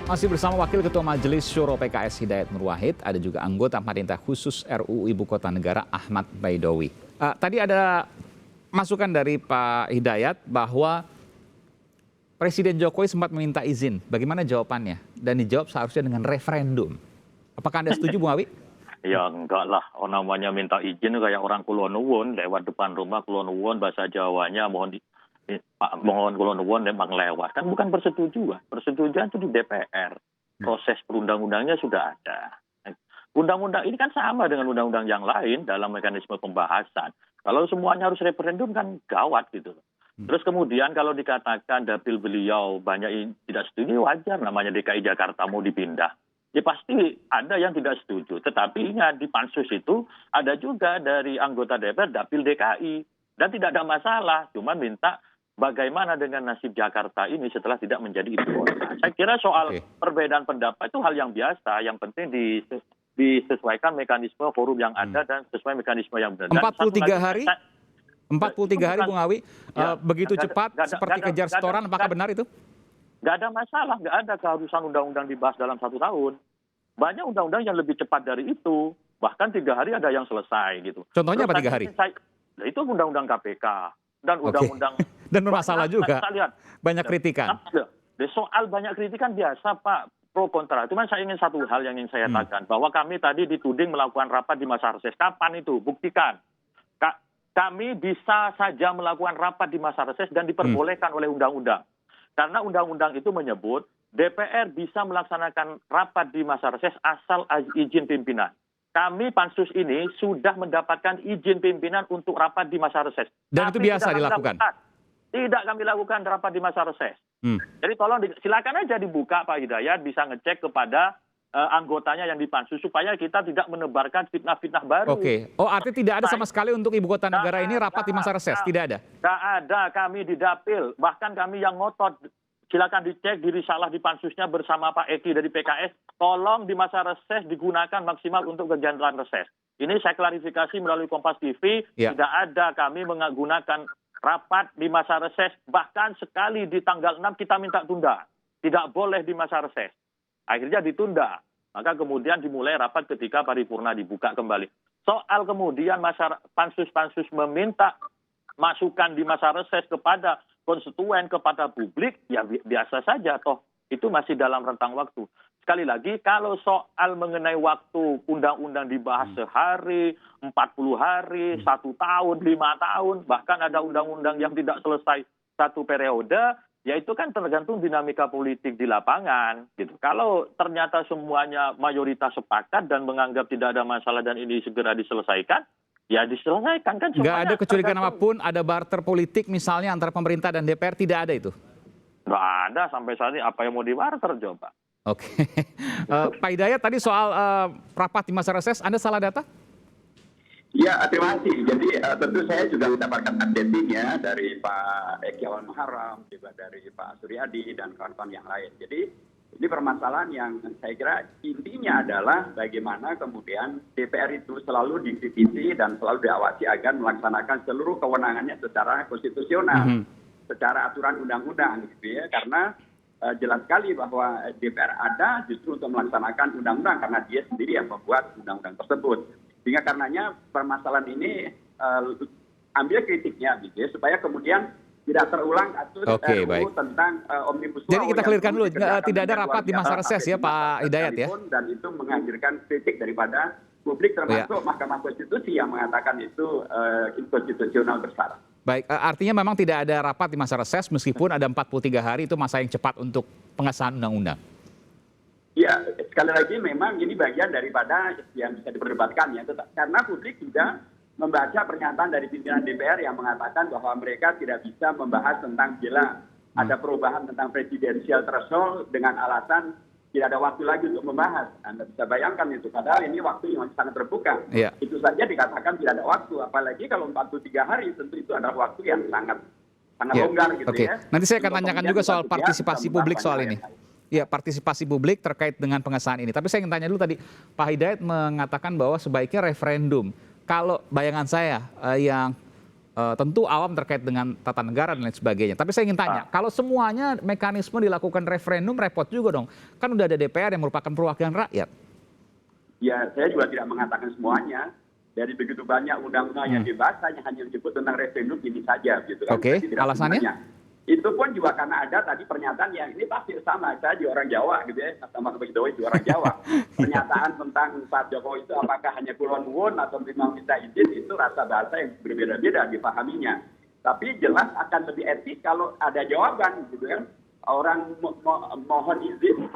Masih bersama Wakil Ketua Majelis Syuro PKS Hidayat Nur Wahid, ada juga anggota Panitia Khusus RUU Ibu Kota Negara Ahmad Baidowi. Tadi ada masukan dari Pak Hidayat bahwa Presiden Jokowi sempat meminta izin. Bagaimana jawabannya? Dan dijawab seharusnya dengan referendum. Apakah Anda setuju, Bung Awi? Ya enggak lah, namanya minta izin kayak orang Kulon Nuwun, lewat depan rumah Kulon Nuwun, bahasa Jawanya mohon Kulon Nuwun memang lewat. Kan bukan persetujuan. Persetujuan itu di DPR. Proses perundang-undangnya sudah ada. Undang-undang ini kan sama dengan undang-undang yang lain dalam mekanisme pembahasan. Kalau semuanya harus referendum kan gawat gitu. Terus kemudian kalau dikatakan dapil beliau banyak yang tidak setuju, wajar, namanya DKI Jakarta mau dipindah. Ya pasti ada yang tidak setuju. Tetapi ingat di pansus itu ada juga dari anggota DPR dapil DKI. Dan tidak ada masalah, cuma minta bagaimana dengan nasib Jakarta ini setelah tidak menjadi ibu kota. Saya kira soal perbedaan pendapat itu hal yang biasa, yang penting disesuaikan mekanisme forum yang ada dan sesuai mekanisme yang benar. 43 hari? 43 hari, Bung Awi, begitu cepat seperti kejar setoran, apakah benar itu? Nggak ada masalah, nggak ada keharusan undang-undang dibahas dalam 1 tahun. Banyak undang-undang yang lebih cepat dari itu, bahkan 3 hari ada yang selesai gitu. Contohnya apa 3 hari? Itu undang-undang KPK dan undang-undang. Dan bermasalah juga, banyak kritikan. Soal banyak kritikan biasa, Pak, pro kontra. Cuman saya ingin satu hal yang ingin saya katakan, bahwa kami tadi dituding melakukan rapat di masa reses. Kapan itu? Buktikan. Kami bisa saja melakukan rapat di masa reses dan diperbolehkan oleh undang-undang. Karena undang-undang itu menyebut DPR bisa melaksanakan rapat di masa reses asal izin pimpinan. Kami pansus ini sudah mendapatkan izin pimpinan untuk rapat di masa reses. Dan itu biasa dilakukan? Tidak kami lakukan rapat di masa reses. Jadi tolong silakan aja dibuka, Pak Hidayat bisa ngecek kepada anggotanya yang dipansus supaya kita tidak menebarkan fitnah-fitnah baru. Oke. Oh, artinya tidak ada sama sekali untuk ibu kota negara ini rapat di masa reses, tidak ada? Tidak ada, kami di dapil, bahkan kami yang ngotot. Silakan dicek di risalah di pansusnya bersama Pak Eki dari PKS, tolong di masa reses digunakan maksimal untuk kegiatan reses. Ini saya klarifikasi melalui Kompas TV, tidak ada kami menggunakan rapat di masa reses, bahkan sekali di tanggal 6 kita minta tunda. Tidak boleh di masa reses. Akhirnya ditunda. Maka kemudian dimulai rapat ketika paripurna dibuka kembali. Soal kemudian pansus-pansus meminta masukan di masa reses kepada konstituen, kepada publik, ya biasa saja toh. Itu masih dalam rentang waktu. Sekali lagi, kalau soal mengenai waktu undang-undang dibahas sehari, 40 hari, 1 tahun, 5 tahun, bahkan ada undang-undang yang tidak selesai 1 periode, ya itu kan tergantung dinamika politik di lapangan. Gitu. Kalau ternyata semuanya mayoritas sepakat dan menganggap tidak ada masalah dan ini segera diselesaikan, ya diselesaikan kan. Nggak ada kecurigaan apapun, ada barter politik misalnya antara pemerintah dan DPR, tidak ada itu? Nggak ada sampai saat ini, apa yang mau dibarter coba. Oke. Pak Hidayat tadi soal rapat di masa reses, Anda salah data? Ya, terima kasih. Jadi tentu saya juga mendapatkan updatingnya dari Pak Eki Awan Muharram, juga dari Pak Suryadi dan kawan-kawan yang lain. Jadi ini permasalahan yang saya kira intinya adalah bagaimana kemudian DPR itu selalu dikritisi dan selalu diawasi agar melaksanakan seluruh kewenangannya secara konstitusional, secara aturan undang-undang, gitu ya. Karena jelas sekali bahwa DPR ada justru untuk melaksanakan undang-undang karena dia sendiri yang membuat undang-undang tersebut. Sehingga karenanya permasalahan ini ambil kritiknya gitu ya, supaya kemudian tidak terulang kasus RUU tentang Omnibus Law. Jadi kita clearkan dulu, tidak ada rapat di masa reses ya Pak Hidayat ya? Dan itu menghadirkan kritik daripada publik termasuk Mahkamah Konstitusi yang mengatakan itu inkonstitusional bersyarat. Baik, artinya memang tidak ada rapat di masa reses meskipun ada 43 hari itu masa yang cepat untuk pengesahan undang-undang. Ya, sekali lagi memang ini bagian daripada yang bisa diperdebatkan ya. Karena publik juga membaca pernyataan dari pimpinan DPR yang mengatakan bahwa mereka tidak bisa membahas tentang bila ada perubahan tentang presidensial threshold dengan alasan tidak ada waktu lagi untuk membahas. Anda bisa bayangkan itu, padahal ini waktu yang sangat terbuka. Itu saja dikatakan tidak ada waktu, apalagi kalau 43 hari tentu itu adalah waktu yang sangat longgar gitu ya. Nanti saya akan tanyakan juga soal partisipasi publik soal ini. Ya, partisipasi publik terkait dengan pengesahan ini. Tapi saya ingin tanya dulu tadi, Pak Hidayat mengatakan bahwa sebaiknya referendum. Kalau bayangan saya yang tentu awam terkait dengan tata negara dan lain sebagainya. Tapi saya ingin tanya, kalau semuanya mekanisme dilakukan referendum repot juga dong. Kan udah ada DPR yang merupakan perwakilan rakyat. Ya, saya juga tidak mengatakan semuanya. Dari begitu banyak undang-undang yang dibahas, hanya menyebut tentang referendum ini saja, gitu kan. Oke, alasannya? Semuanya. Itu pun juga karena ada tadi pernyataan yang ini pasti sama, saya di orang Jawa gitu ya, sama Pak Jokowi di orang Jawa. Pernyataan tentang Pak Jokowi itu apakah hanya kulon nuwun atau memang minta izin, itu rasa bahasa yang berbeda-beda dipahaminya. Tapi jelas akan lebih etis kalau ada jawaban gitu kan. Orang mohon izin,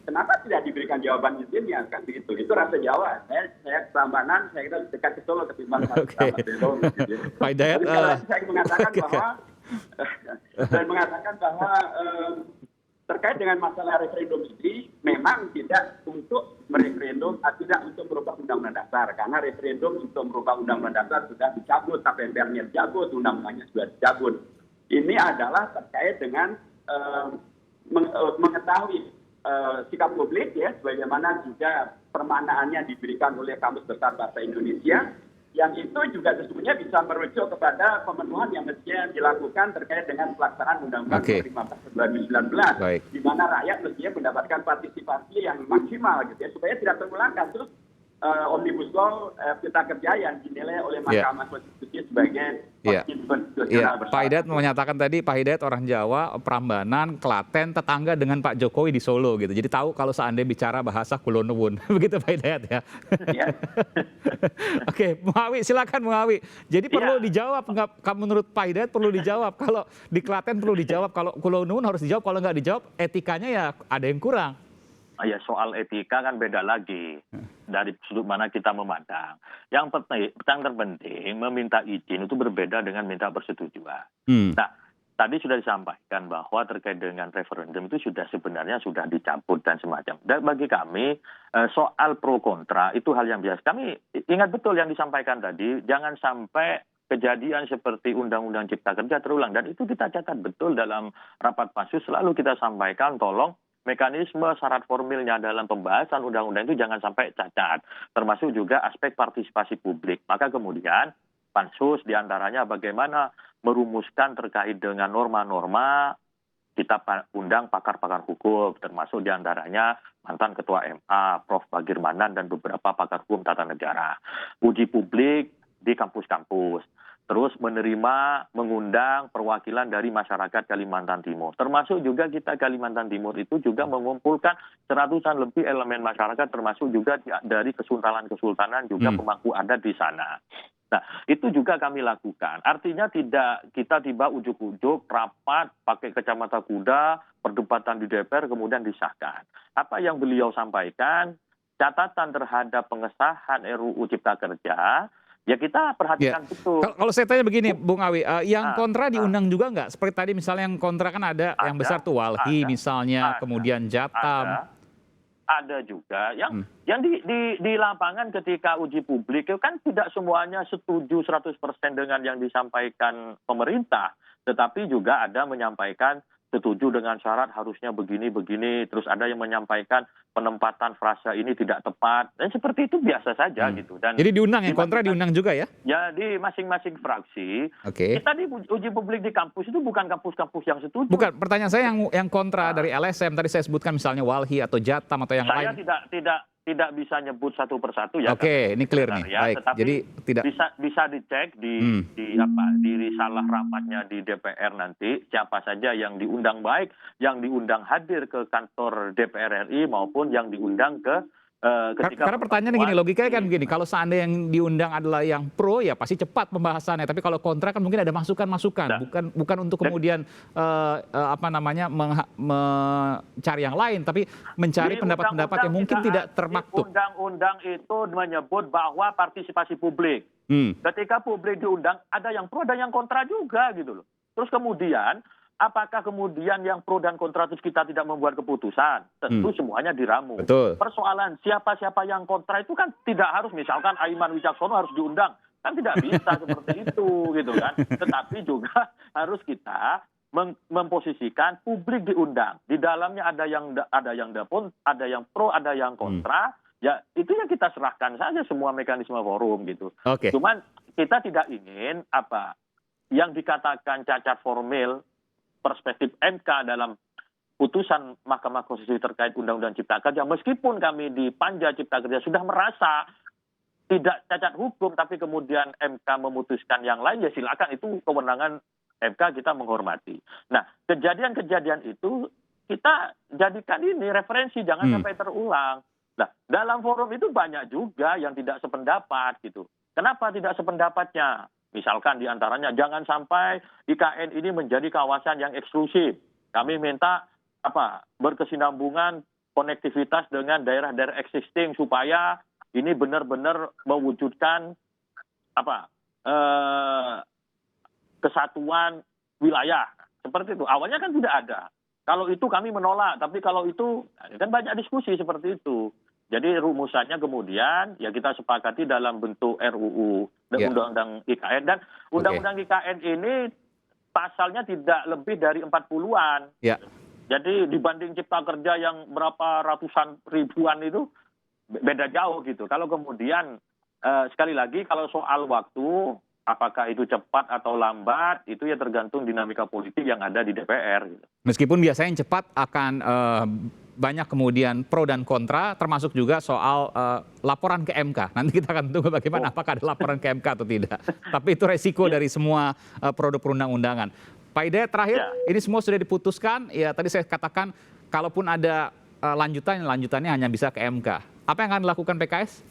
kenapa tidak diberikan jawaban izinnya kan begitu. Itu rasa Jawa. Saya Prambanan, saya kira dekat ke Solo ketimbang Pak Belo. Gitu. Pak Hidayat, saya mengatakan bahwa saya mengatakan bahwa terkait dengan masalah referendum ini memang tidak untuk mereferendum, tidak untuk merubah undang-undang dasar, karena referendum untuk merubah undang-undang dasar sudah dicabut, KPR-nya dicabut, undang-undangnya sudah dicabut. Ini adalah terkait dengan mengetahui sikap publik ya, sebagaimana juga permanaannya diberikan oleh Kamus Besar Bahasa Indonesia, yang itu juga sesungguhnya bisa merujuk kepada pemenuhan yang mestinya dilakukan terkait dengan pelaksanaan Undang-Undang 15 2019, di mana rakyat mestinya mendapatkan partisipasi yang maksimal gitu ya, supaya tidak terulang kasus Omnibus Law Cipta Kerja yang dinilai oleh Mahkamah Konstitusi sebagai konstitusional bersalah. Pak Hidayat menyatakan tadi, Pak Hidayat orang Jawa, Prambanan, Klaten, tetangga dengan Pak Jokowi di Solo gitu. Jadi tahu kalau seandainya bicara bahasa Kulon Nuwun. Begitu Pak Hidayat ya. Oke, Bung Awi, silakan Bung Awi. Jadi perlu dijawab, nggak, menurut Pak Hidayat perlu dijawab. Kalau di Klaten perlu dijawab, kalau Kulon Nuwun harus dijawab, kalau nggak dijawab etikanya ya ada yang kurang. Ya, soal etika kan beda lagi dari sudut mana kita memandang. Yang terpenting meminta izin itu berbeda dengan minta persetujuan. Nah, tadi sudah disampaikan bahwa terkait dengan referendum itu sebenarnya sudah dicabut dan semacam. Dan bagi kami soal pro kontra itu hal yang biasa. Kami ingat betul yang disampaikan tadi, jangan sampai kejadian seperti Undang-Undang Cipta Kerja terulang. Dan itu kita catat betul dalam rapat pansus, selalu kita sampaikan tolong mekanisme syarat formilnya dalam pembahasan undang-undang itu jangan sampai cacat, termasuk juga aspek partisipasi publik. Maka kemudian pansus diantaranya bagaimana merumuskan terkait dengan norma-norma, kita undang pakar-pakar hukum, termasuk diantaranya mantan Ketua MA, Prof. Bagirmanan, dan beberapa pakar hukum tata negara. Uji publik di kampus-kampus. Terus mengundang perwakilan dari masyarakat Kalimantan Timur. Termasuk juga kita Kalimantan Timur itu juga mengumpulkan 100-an lebih elemen masyarakat, termasuk juga dari kesultanan-kesultanan juga pemangku adat di sana. Nah, itu juga kami lakukan. Artinya tidak kita tiba ujuk-ujuk rapat pakai kacamata kuda, perdebatan di DPR kemudian disahkan. Apa yang beliau sampaikan, catatan terhadap pengesahan RUU Cipta Kerja, ya kita perhatikan betul. Kalau saya tanya begini, Bung Awi, yang kontra diundang juga nggak? Seperti tadi misalnya yang kontra kan ada yang besar tuh Walhi misalnya, kemudian Jatam. Ada juga yang di lapangan ketika uji publik itu kan tidak semuanya setuju 100% dengan yang disampaikan pemerintah, tetapi juga ada menyampaikan setuju dengan syarat harusnya begini-begini, terus ada yang menyampaikan penempatan frasa ini tidak tepat, dan seperti itu biasa saja gitu. Dan jadi diundang, yang kontra diundang juga ya? Ya, di masing-masing fraksi. Kita di uji publik di kampus itu bukan kampus-kampus yang setuju. Bukan, pertanyaan saya yang kontra dari LSM, tadi saya sebutkan misalnya Walhi atau Jatam atau yang lain. Saya tidak bisa nyebut satu persatu ya. Oke, ini clear nih. Ya, baik. Tetapi jadi tidak bisa dicek di risalah rapatnya di DPR nanti siapa saja yang diundang, baik yang diundang hadir ke kantor DPR RI maupun yang diundang ke karena pertanyaannya gini, logikanya kan begini, kalau seandainya yang diundang adalah yang pro ya pasti cepat pembahasannya, tapi kalau kontra kan mungkin ada masukan-masukan, bukan untuk kemudian mencari yang lain, tapi mencari pendapat-pendapat yang mungkin tidak termaktub. Undang-undang itu menyebut bahwa partisipasi publik. Ketika publik diundang, ada yang pro dan yang kontra juga gitu loh. Terus kemudian apakah kemudian yang pro dan kontra itu kita tidak membuat keputusan? Tentu semuanya diramu. Betul. Persoalan siapa-siapa yang kontra itu kan tidak harus, misalkan Aiman Wicaksono harus diundang. Kan tidak bisa seperti itu gitu kan. Tetapi juga harus kita memposisikan publik diundang. Di dalamnya ada yang pro, ada yang kontra. Ya itu yang kita serahkan saja semua mekanisme forum gitu. Cuman kita tidak ingin yang dikatakan cacat formil perspektif MK dalam putusan Mahkamah Konstitusi terkait Undang-Undang Cipta Kerja, meskipun kami di Panja Cipta Kerja sudah merasa tidak cacat hukum, tapi kemudian MK memutuskan yang lain, ya silakan, itu kewenangan MK, kita menghormati. Nah, kejadian-kejadian itu kita jadikan ini referensi, jangan sampai terulang. Nah, dalam forum itu banyak juga yang tidak sependapat gitu. Kenapa tidak sependapatnya? Misalkan diantaranya, jangan sampai IKN ini menjadi kawasan yang eksklusif. Kami minta berkesinambungan konektivitas dengan daerah-daerah existing supaya ini benar-benar mewujudkan kesatuan wilayah. Seperti itu. Awalnya kan tidak ada. Kalau itu kami menolak, tapi kalau itu kan banyak diskusi seperti itu. Jadi rumusannya kemudian ya kita sepakati dalam bentuk RUU dan Undang-Undang IKN. Dan Undang-Undang IKN ini pasalnya tidak lebih dari 40-an. Ya. Jadi dibanding Cipta Kerja yang berapa ratusan ribuan itu beda jauh gitu. Kalau kemudian sekali lagi kalau soal waktu, apakah itu cepat atau lambat, itu ya tergantung dinamika politik yang ada di DPR. Gitu. Meskipun biasanya yang cepat akan banyak kemudian pro dan kontra, termasuk juga soal laporan ke MK. Nanti kita akan tunggu bagaimana apakah ada laporan ke MK atau tidak. Tapi itu resiko dari semua produk perundang-undangan. Pak Hidayat, terakhir, ini semua sudah diputuskan. Ya tadi saya katakan, kalaupun ada lanjutannya hanya bisa ke MK. Apa yang akan dilakukan PKS?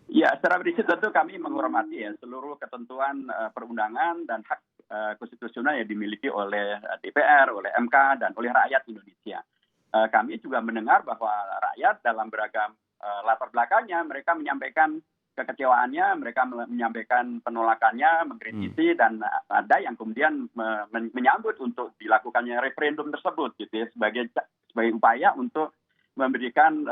Ya, secara prinsip tentu kami menghormati ya seluruh ketentuan perundangan dan hak konstitusional yang dimiliki oleh DPR, oleh MK, dan oleh rakyat Indonesia. Kami juga mendengar bahwa rakyat dalam beragam latar belakangnya, mereka menyampaikan kekecewaannya, mereka menyampaikan penolakannya, mengkritisi, dan ada yang kemudian menyambut untuk dilakukannya referendum tersebut, gitu ya, sebagai upaya untuk memberikan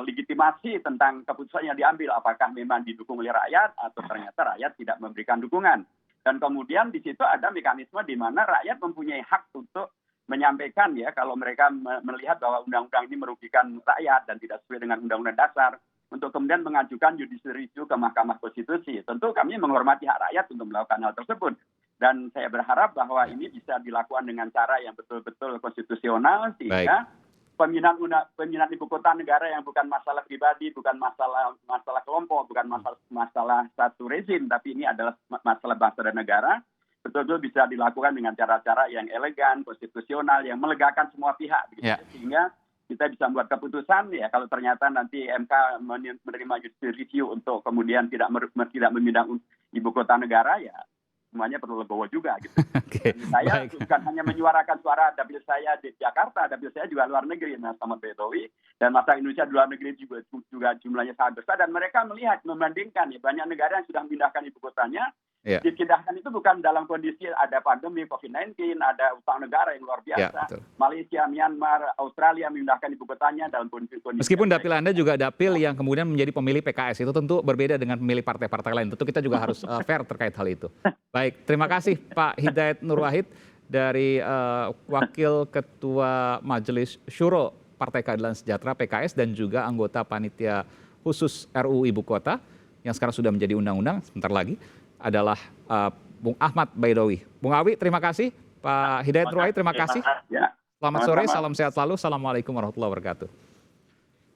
legitimasi tentang keputusan yang diambil, apakah memang didukung oleh rakyat atau ternyata rakyat tidak memberikan dukungan. Dan kemudian di situ ada mekanisme di mana rakyat mempunyai hak untuk menyampaikan ya kalau mereka melihat bahwa undang-undang ini merugikan rakyat dan tidak sesuai dengan undang-undang dasar, untuk kemudian mengajukan judicial review ke Mahkamah Konstitusi. Tentu kami menghormati hak rakyat untuk melakukan hal tersebut. Dan saya berharap bahwa ini bisa dilakukan dengan cara yang betul-betul konstitusional, sehingga pemindahan ibu kota negara yang bukan masalah pribadi, bukan masalah kelompok, bukan masalah satu rezim, tapi ini adalah masalah bangsa dan negara, betul-betul bisa dilakukan dengan cara-cara yang elegan, konstitusional, yang melegakan semua pihak. Gitu. Sehingga kita bisa membuat keputusan, ya kalau ternyata nanti MK menerima judicial review untuk kemudian tidak memindah ibu kota negara, ya semuanya perlu legowo juga gitu. Saya bukan hanya menyuarakan suara dapil saya di Jakarta, dapil saya juga luar negeri, Mas Ahmad Baidowi, dan masyarakat Indonesia di luar negeri juga jumlahnya sangat besar, dan mereka melihat, membandingkan ya, banyak negara yang sudah memindahkan ibu kotanya. Dipindahkan itu bukan dalam kondisi ada pandemi COVID-19, ada utang negara yang luar biasa. Malaysia, Myanmar, Australia memindahkan ibu kotanya dalam kondisi. Meskipun dapil Anda juga dapil yang kemudian menjadi pemilih PKS, itu tentu berbeda dengan pemilih partai-partai lain. Tentu kita juga harus fair terkait hal itu. Baik, terima kasih Pak Hidayat Nur Wahid dari Wakil Ketua Majelis Syuro Partai Keadilan Sejahtera PKS dan juga anggota Panitia Khusus RUU Ibu Kota yang sekarang sudah menjadi undang-undang sebentar lagi adalah Bung Ahmad Baidowi. Bung Awi, terima kasih. Pak Hidayat Nur Wahid, terima kasih. Selamat sore, salam sehat selalu. Assalamualaikum warahmatullahi wabarakatuh.